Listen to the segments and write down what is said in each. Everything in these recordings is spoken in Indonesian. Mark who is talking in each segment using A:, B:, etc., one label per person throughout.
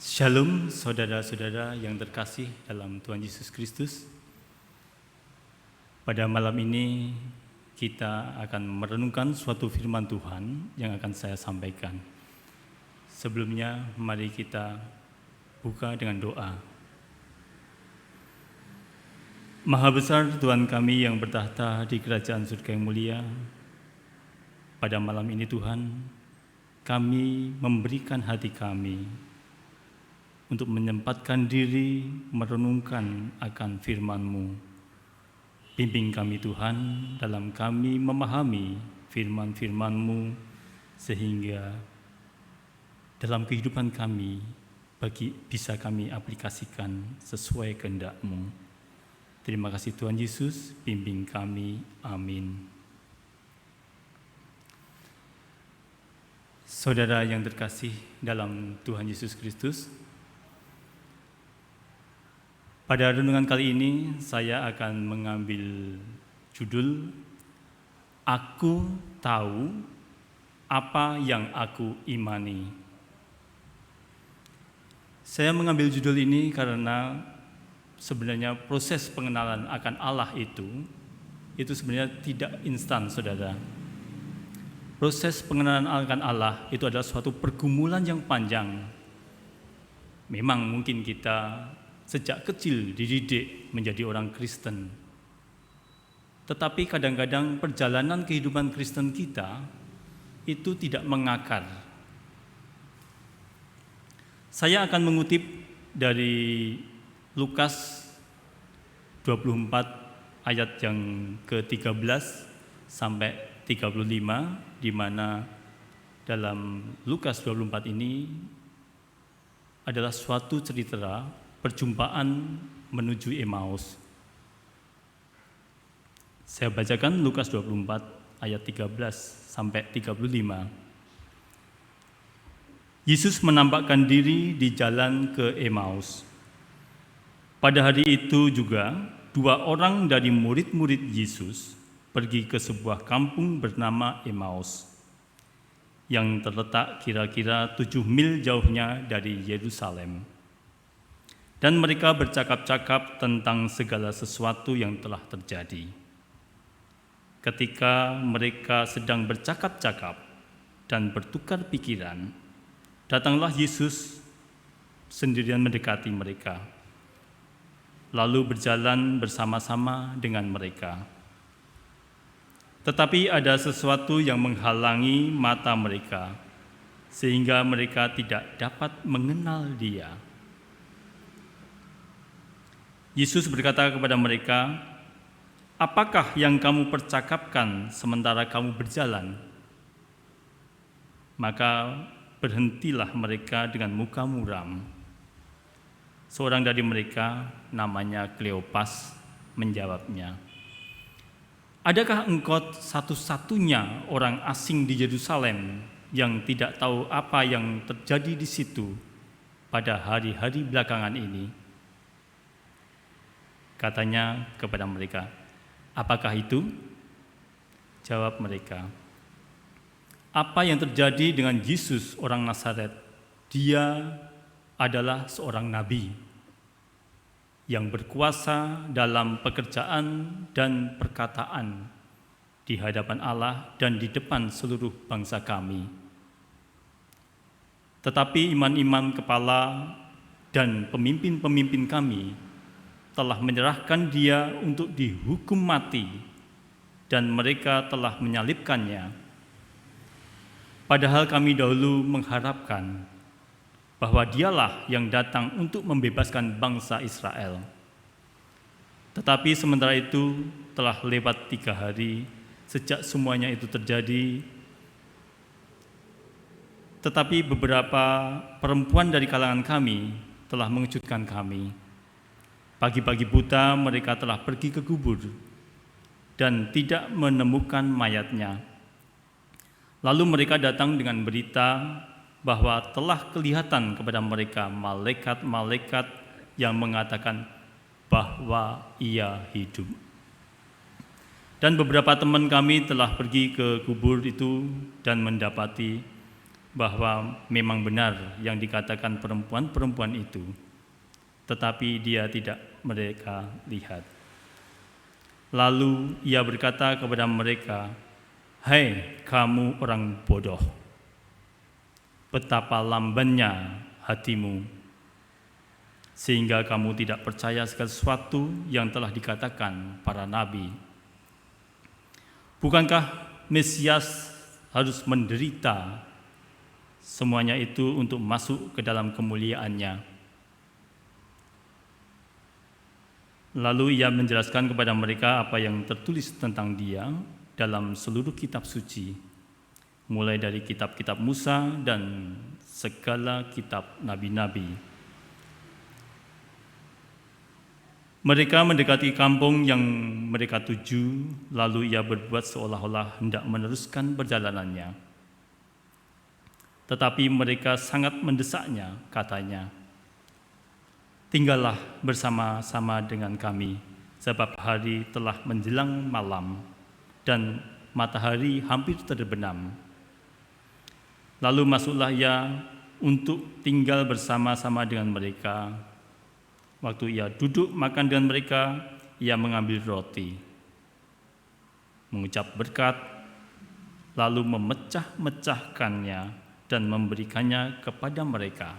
A: Shalom saudara-saudara yang terkasih dalam Tuhan Yesus Kristus. Pada malam ini kita akan merenungkan suatu firman Tuhan yang akan saya sampaikan. Sebelumnya mari kita buka dengan doa. Maha besar Tuhan kami yang bertahta di kerajaan surga yang mulia, pada malam ini Tuhan, kami memberikan hati kami untuk menyempatkan diri merenungkan akan firman-Mu. Bimbing kami Tuhan dalam kami memahami firman-firman-Mu, sehingga dalam kehidupan kami bisa kami aplikasikan sesuai kehendak-Mu. Terima kasih Tuhan Yesus, bimbing kami. Amin. Saudara yang terkasih dalam Tuhan Yesus Kristus, pada renungan kali ini saya akan mengambil judul Aku Tahu Apa Yang Aku Imani. Saya mengambil judul ini karena sebenarnya proses pengenalan akan Allah itu sebenarnya tidak instan, saudara. Proses pengenalan akan Allah itu adalah suatu pergumulan yang panjang. Memang mungkin kita sejak kecil dididik menjadi orang Kristen. Tetapi kadang-kadang perjalanan kehidupan Kristen kita itu tidak mengakar. Saya akan mengutip dari Lukas 24 ayat yang ke-13 sampai 35, di mana dalam Lukas 24 ini adalah suatu cerita perjumpaan menuju Emmaus. Saya bacakan Lukas 24 ayat 13 sampai 35. Yesus menampakkan diri di jalan ke Emmaus. Pada hari itu juga 2 orang dari murid-murid Yesus pergi ke sebuah kampung bernama Emmaus, yang terletak kira-kira 7 mil jauhnya dari Yerusalem. Dan mereka bercakap-cakap tentang segala sesuatu yang telah terjadi. Ketika mereka sedang bercakap-cakap dan bertukar pikiran, datanglah Yesus sendirian mendekati mereka, lalu berjalan bersama-sama dengan mereka. Tetapi ada sesuatu yang menghalangi mata mereka, sehingga mereka tidak dapat mengenal Dia. Yesus berkata kepada mereka, "Apakah yang kamu percakapkan sementara kamu berjalan?" Maka berhentilah mereka dengan muka muram. Seorang dari mereka, namanya Kleopas, menjawabnya, "Adakah engkau satu-satunya orang asing di Yerusalem yang tidak tahu apa yang terjadi di situ pada hari-hari belakangan ini?" Katanya kepada mereka, "Apakah itu?" Jawab mereka, "Apa yang terjadi dengan Yesus orang Nazaret? Dia adalah seorang nabi yang berkuasa dalam pekerjaan dan perkataan di hadapan Allah dan di depan seluruh bangsa kami. Tetapi imam-imam kepala dan pemimpin-pemimpin kami telah menyerahkan Dia untuk dihukum mati, dan mereka telah menyalibkannya. Padahal kami dahulu mengharapkan bahwa Dialah yang datang untuk membebaskan bangsa Israel. Tetapi sementara itu telah lewat 3 hari sejak semuanya itu terjadi. Tetapi beberapa perempuan dari kalangan kami telah mengejutkan kami. Pagi-pagi buta mereka telah pergi ke kubur dan tidak menemukan mayatnya. Lalu mereka datang dengan berita bahwa telah kelihatan kepada mereka malaikat-malaikat yang mengatakan bahwa ia hidup. Dan beberapa teman kami telah pergi ke kubur itu dan mendapati bahwa memang benar yang dikatakan perempuan-perempuan itu, tetapi dia tidak mereka lihat. Lalu ia berkata kepada mereka, "Hai kamu orang bodoh, betapa lambannya hatimu, sehingga kamu tidak percaya segala sesuatu yang telah dikatakan para nabi. Bukankah Mesias harus menderita semuanya itu untuk masuk ke dalam kemuliaannya?" Lalu ia menjelaskan kepada mereka apa yang tertulis tentang dia dalam seluruh kitab suci, mulai dari kitab-kitab Musa dan segala kitab nabi-nabi. Mereka mendekati kampung yang mereka tuju, lalu ia berbuat seolah-olah hendak meneruskan perjalanannya. Tetapi mereka sangat mendesaknya, katanya, "Tinggallah bersama-sama dengan kami, sebab hari telah menjelang malam dan matahari hampir terbenam." Lalu masuklah ia untuk tinggal bersama-sama dengan mereka. Waktu ia duduk makan dengan mereka, ia mengambil roti, mengucap berkat, lalu memecah-mecahkannya dan memberikannya kepada mereka.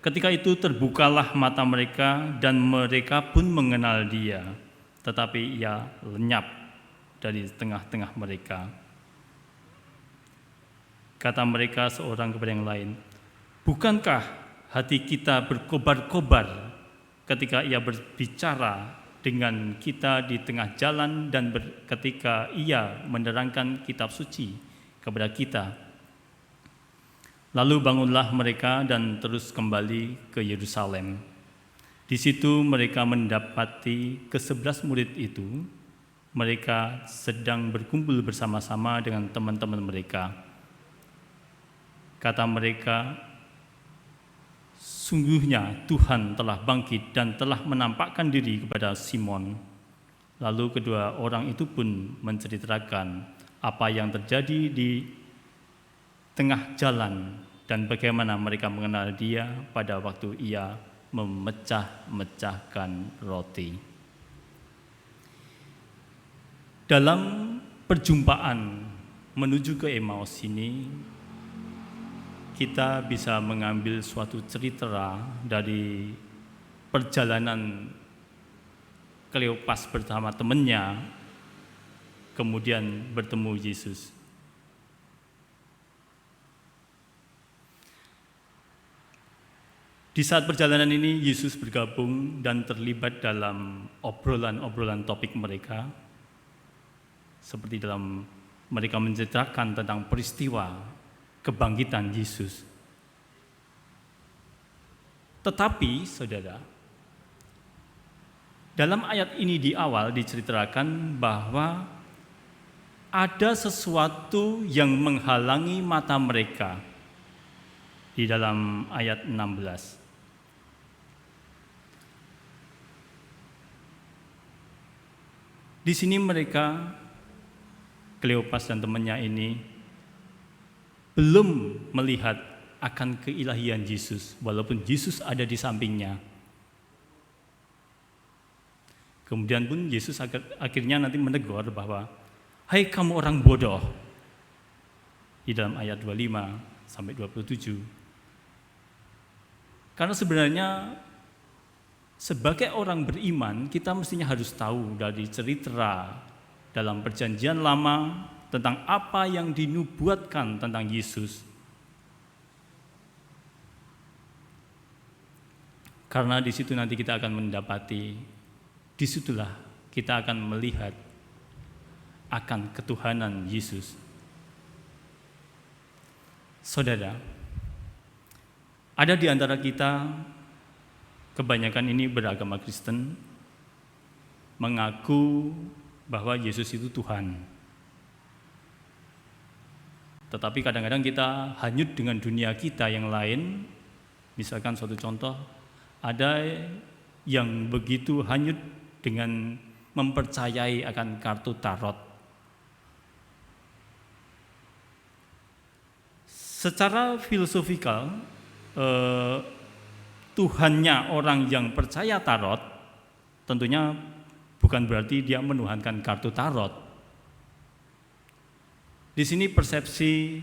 A: Ketika itu terbukalah mata mereka dan mereka pun mengenal dia, tetapi ia lenyap dari tengah-tengah mereka. Kata mereka seorang kepada yang lain, "Bukankah hati kita berkobar-kobar ketika ia berbicara dengan kita di tengah jalan dan ketika ia menerangkan kitab suci kepada kita?" Lalu bangunlah mereka dan terus kembali ke Yerusalem. Di situ mereka mendapati ke-11 murid itu. Mereka sedang berkumpul bersama-sama dengan teman-teman mereka. Kata mereka, "Sungguhnya Tuhan telah bangkit dan telah menampakkan diri kepada Simon." Lalu kedua orang itu pun menceritakan apa yang terjadi di tengah jalan dan bagaimana mereka mengenal dia pada waktu ia memecah-mecahkan roti. Dalam perjumpaan menuju ke Emmaus ini, kita bisa mengambil suatu cerita dari perjalanan Kleopas bersama temannya, kemudian bertemu Yesus. Di saat perjalanan ini, Yesus bergabung dan terlibat dalam obrolan-obrolan topik mereka, seperti dalam mereka menceritakan tentang peristiwa kebangkitan Yesus. Tetapi, saudara, dalam ayat ini di awal diceritakan bahwa ada sesuatu yang menghalangi mata mereka di dalam ayat 16. Di sini mereka, Kleopas dan temannya ini, belum melihat akan keilahian Yesus, walaupun Yesus ada di sampingnya. Kemudian pun Yesus akhirnya nanti menegur bahwa, "Hai kamu orang bodoh," di dalam ayat 25 sampai 27. Karena sebenarnya sebagai orang beriman, kita mestinya harus tahu dari cerita dalam Perjanjian Lama tentang apa yang dinubuatkan tentang Yesus. Karena di situ nanti kita akan mendapati, disitulah kita akan melihat akan ketuhanan Yesus. Saudara, ada di antara kita, kebanyakan ini beragama Kristen, mengaku bahwa Yesus itu Tuhan. Tetapi kadang-kadang kita hanyut dengan dunia kita yang lain. Misalkan suatu contoh, ada yang begitu hanyut dengan mempercayai akan kartu tarot. Secara filosofikal, Tuhannya orang yang percaya tarot tentunya bukan berarti dia menuhankan kartu tarot. Di sini persepsi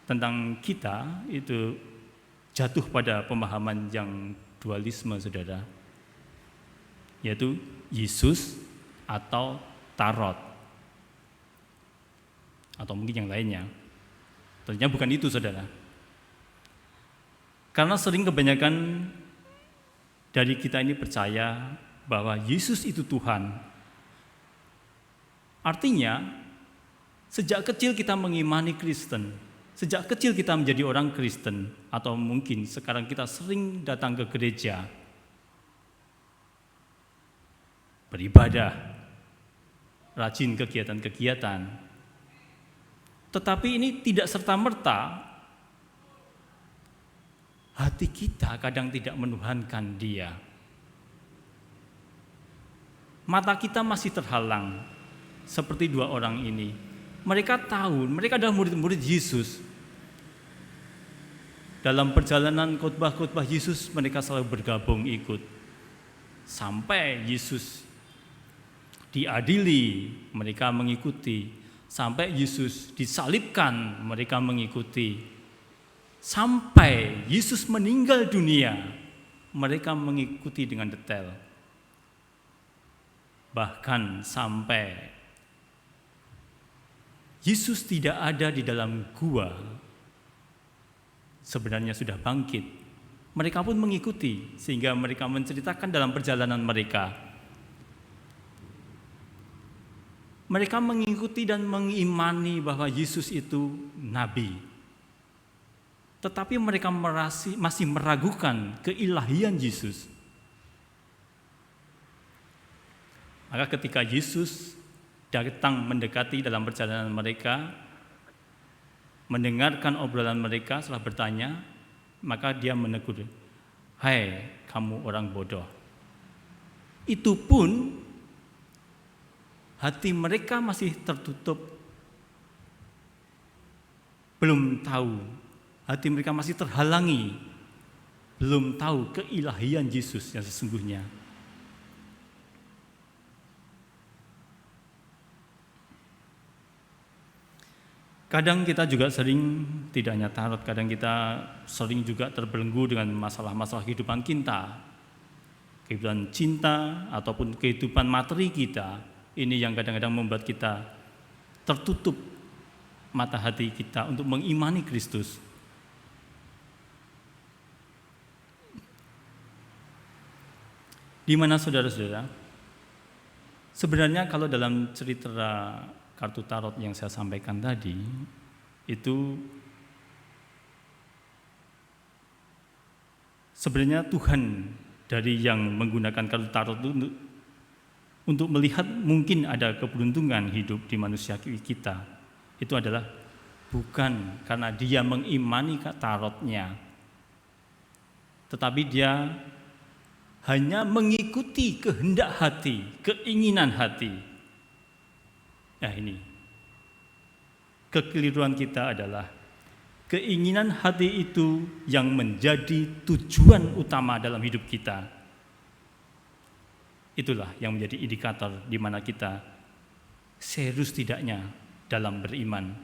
A: tentang kita itu jatuh pada pemahaman yang dualisme, saudara, yaitu Yesus atau tarot, atau mungkin yang lainnya. Tentunya bukan itu, saudara. Karena sering kebanyakan dari kita ini percaya bahwa Yesus itu Tuhan. Artinya, sejak kecil kita mengimani Kristen, sejak kecil kita menjadi orang Kristen, atau mungkin sekarang kita sering datang ke gereja, beribadah, rajin kegiatan-kegiatan. Tetapi ini tidak serta-merta hati kita kadang tidak menuhankan Dia. Mata kita masih terhalang, seperti dua orang ini. Mereka tahu, mereka adalah murid-murid Yesus. Dalam perjalanan khotbah-khotbah Yesus, mereka selalu bergabung ikut. Sampai Yesus diadili, mereka mengikuti. Sampai Yesus disalibkan, mereka mengikuti. Sampai Yesus meninggal dunia, mereka mengikuti dengan detail. Bahkan sampai Yesus tidak ada di dalam gua, sebenarnya sudah bangkit. Mereka pun mengikuti, sehingga mereka menceritakan dalam perjalanan mereka. Mereka mengikuti dan mengimani bahwa Yesus itu nabi. Tetapi mereka masih meragukan keilahian Yesus. Maka ketika Yesus datang mendekati dalam perjalanan mereka, mendengarkan obrolan mereka setelah bertanya, maka dia menegur, "Hai kamu orang bodoh." Itu pun hati mereka masih tertutup, belum tahu, hati mereka masih terhalangi, belum tahu keilahian Yesus yang sesungguhnya. Kadang kita juga sering, tidak hanya tarot, kadang kita sering juga terbelenggu dengan masalah-masalah kehidupan kita, kehidupan cinta ataupun kehidupan materi kita. Ini yang kadang-kadang membuat kita tertutup mata hati kita untuk mengimani Kristus. Di mana saudara-saudara? Sebenarnya kalau dalam cerita kartu tarot yang saya sampaikan tadi, itu sebenarnya Tuhan dari yang menggunakan kartu tarot itu untuk melihat mungkin ada keberuntungan hidup di manusia kita. Itu adalah bukan karena dia mengimani tarotnya, tetapi dia hanya mengikuti kehendak hati, keinginan hati. Nah ini, kekeliruan kita adalah keinginan hati itu yang menjadi tujuan utama dalam hidup kita. Itulah yang menjadi indikator di mana kita serius tidaknya dalam beriman.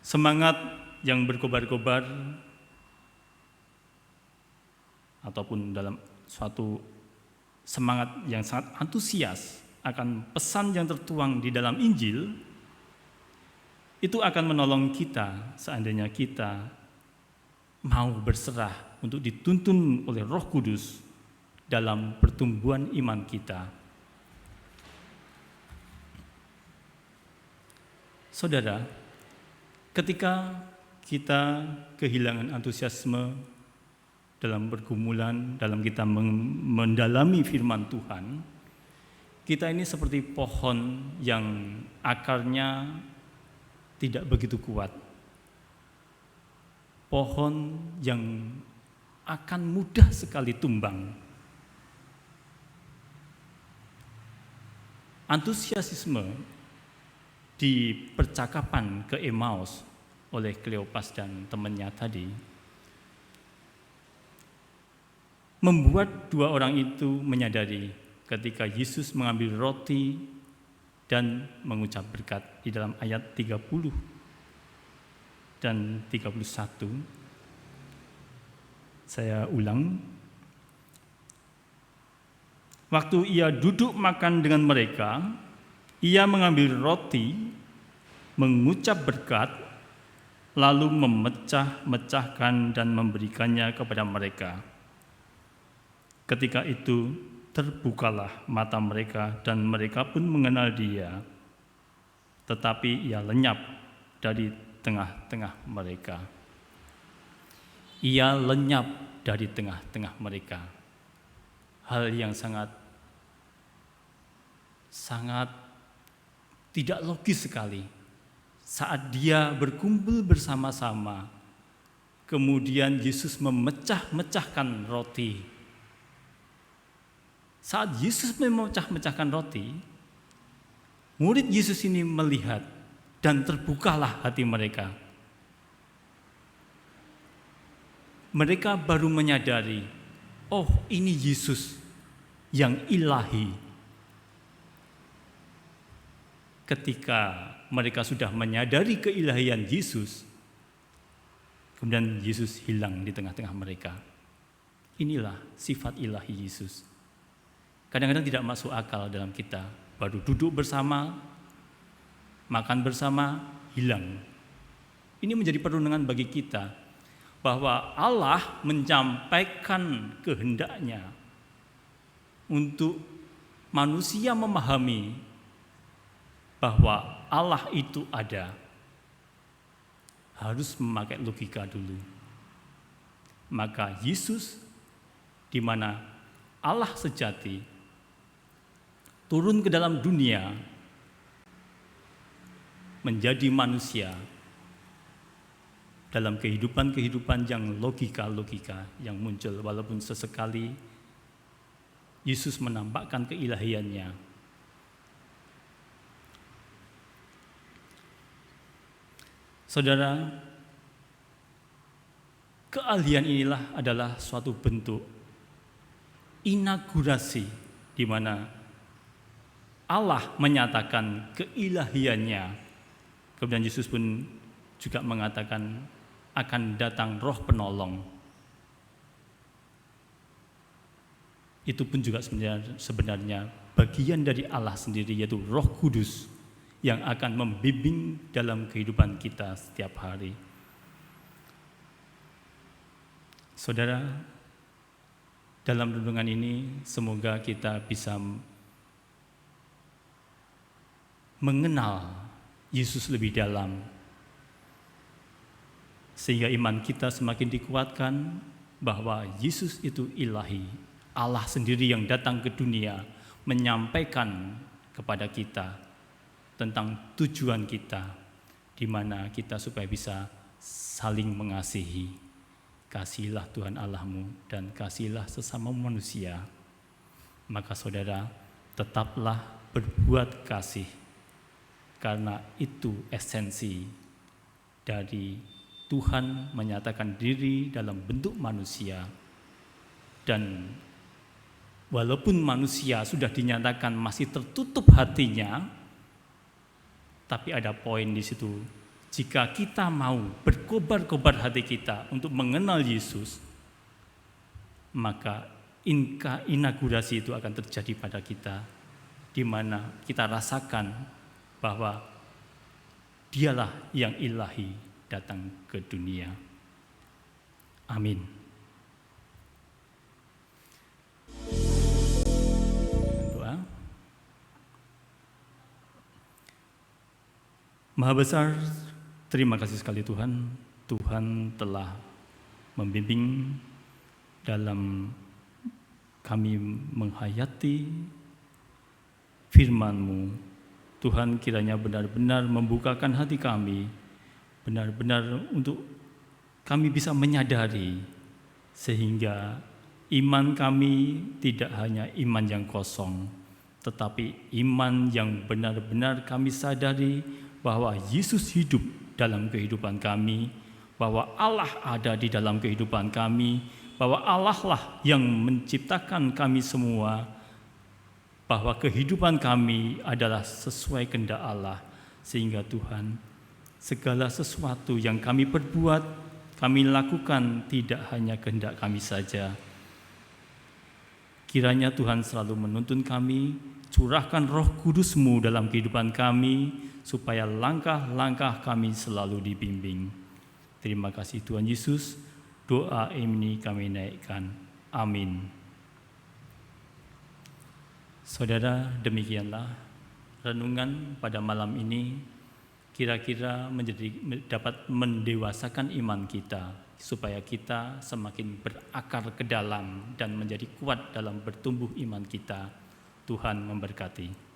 A: Semangat yang berkobar-kobar ataupun dalam suatu semangat yang sangat antusias akan pesan yang tertuang di dalam Injil, itu akan menolong kita seandainya kita mau berserah untuk dituntun oleh Roh Kudus dalam pertumbuhan iman kita. Saudara, ketika kita kehilangan antusiasme dalam pergumulan, dalam kita mendalami firman Tuhan, kita ini seperti pohon yang akarnya tidak begitu kuat. Pohon yang akan mudah sekali tumbang. Antusiasme di percakapan ke Emmaus oleh Kleopas dan temannya tadi, membuat dua orang itu menyadari ketika Yesus mengambil roti dan mengucap berkat di dalam ayat 30 dan 31. Saya ulang. Waktu ia duduk makan dengan mereka, ia mengambil roti, mengucap berkat, lalu memecah-mecahkan dan memberikannya kepada mereka. Ketika itu terbukalah mata mereka dan mereka pun mengenal Dia, tetapi ia lenyap dari tengah-tengah mereka. Ia lenyap dari tengah-tengah mereka. Hal yang sangat tidak logis sekali. Saat dia berkumpul bersama-sama, kemudian Yesus memecah-mecahkan roti. Saat Yesus memecah-mecahkan roti, murid Yesus ini melihat dan terbukalah hati mereka. Mereka baru menyadari, oh ini Yesus yang ilahi. Ketika mereka sudah menyadari keilahian Yesus, kemudian Yesus hilang di tengah-tengah mereka. Inilah sifat ilahi Yesus. Kadang-kadang tidak masuk akal dalam kita. Baru duduk bersama, makan bersama, hilang. Ini menjadi perundungan bagi kita, bahwa Allah menyampaikan kehendaknya untuk manusia memahami bahwa Allah itu ada, harus memakai logika dulu. Maka Yesus, di mana Allah sejati, turun ke dalam dunia, menjadi manusia, dalam kehidupan-kehidupan yang logika-logika yang muncul, walaupun sesekali Yesus menampakkan keilahiannya. Saudara, keahlian inilah adalah suatu bentuk inaugurasi di mana Allah menyatakan keilahiannya. Kemudian Yesus pun juga mengatakan akan datang Roh Penolong. Itu pun juga sebenarnya bagian dari Allah sendiri, yaitu Roh Kudus yang akan membimbing dalam kehidupan kita setiap hari. Saudara, dalam renungan ini semoga kita bisa mengenal Yesus lebih dalam, sehingga iman kita semakin dikuatkan bahwa Yesus itu ilahi, Allah sendiri yang datang ke dunia menyampaikan kepada kita tentang tujuan kita, di mana kita supaya bisa saling mengasihi. Kasihilah Tuhan Allahmu dan kasihilah sesama manusia. Maka saudara, tetaplah berbuat kasih, karena itu esensi dari Tuhan menyatakan diri dalam bentuk manusia. Dan walaupun manusia sudah dinyatakan masih tertutup hatinya, tapi ada poin di situ. Jika kita mau berkobar-kobar hati kita untuk mengenal Yesus, maka inaugurasi itu akan terjadi pada kita, di mana kita rasakan bahwa Dialah yang ilahi datang ke dunia. Amin. Doa. Maha besar, terima kasih sekali Tuhan. Tuhan telah membimbing dalam kami menghayati firman-Mu. Tuhan kiranya benar-benar membukakan hati kami, benar-benar untuk kami bisa menyadari, sehingga iman kami tidak hanya iman yang kosong, tetapi iman yang benar-benar kami sadari bahwa Yesus hidup dalam kehidupan kami, bahwa Allah ada di dalam kehidupan kami, bahwa Allah lah yang menciptakan kami semua, bahwa kehidupan kami adalah sesuai kehendak Allah, sehingga Tuhan, segala sesuatu yang kami perbuat, kami lakukan tidak hanya kehendak kami saja. Kiranya Tuhan selalu menuntun kami, curahkan Roh Kudus-Mu dalam kehidupan kami, supaya langkah-langkah kami selalu dibimbing. Terima kasih Tuhan Yesus, doa ini kami naikkan. Amin. Saudara, demikianlah renungan pada malam ini kira-kira dapat mendewasakan iman kita, supaya kita semakin berakar ke dalam dan menjadi kuat dalam bertumbuh iman kita. Tuhan memberkati.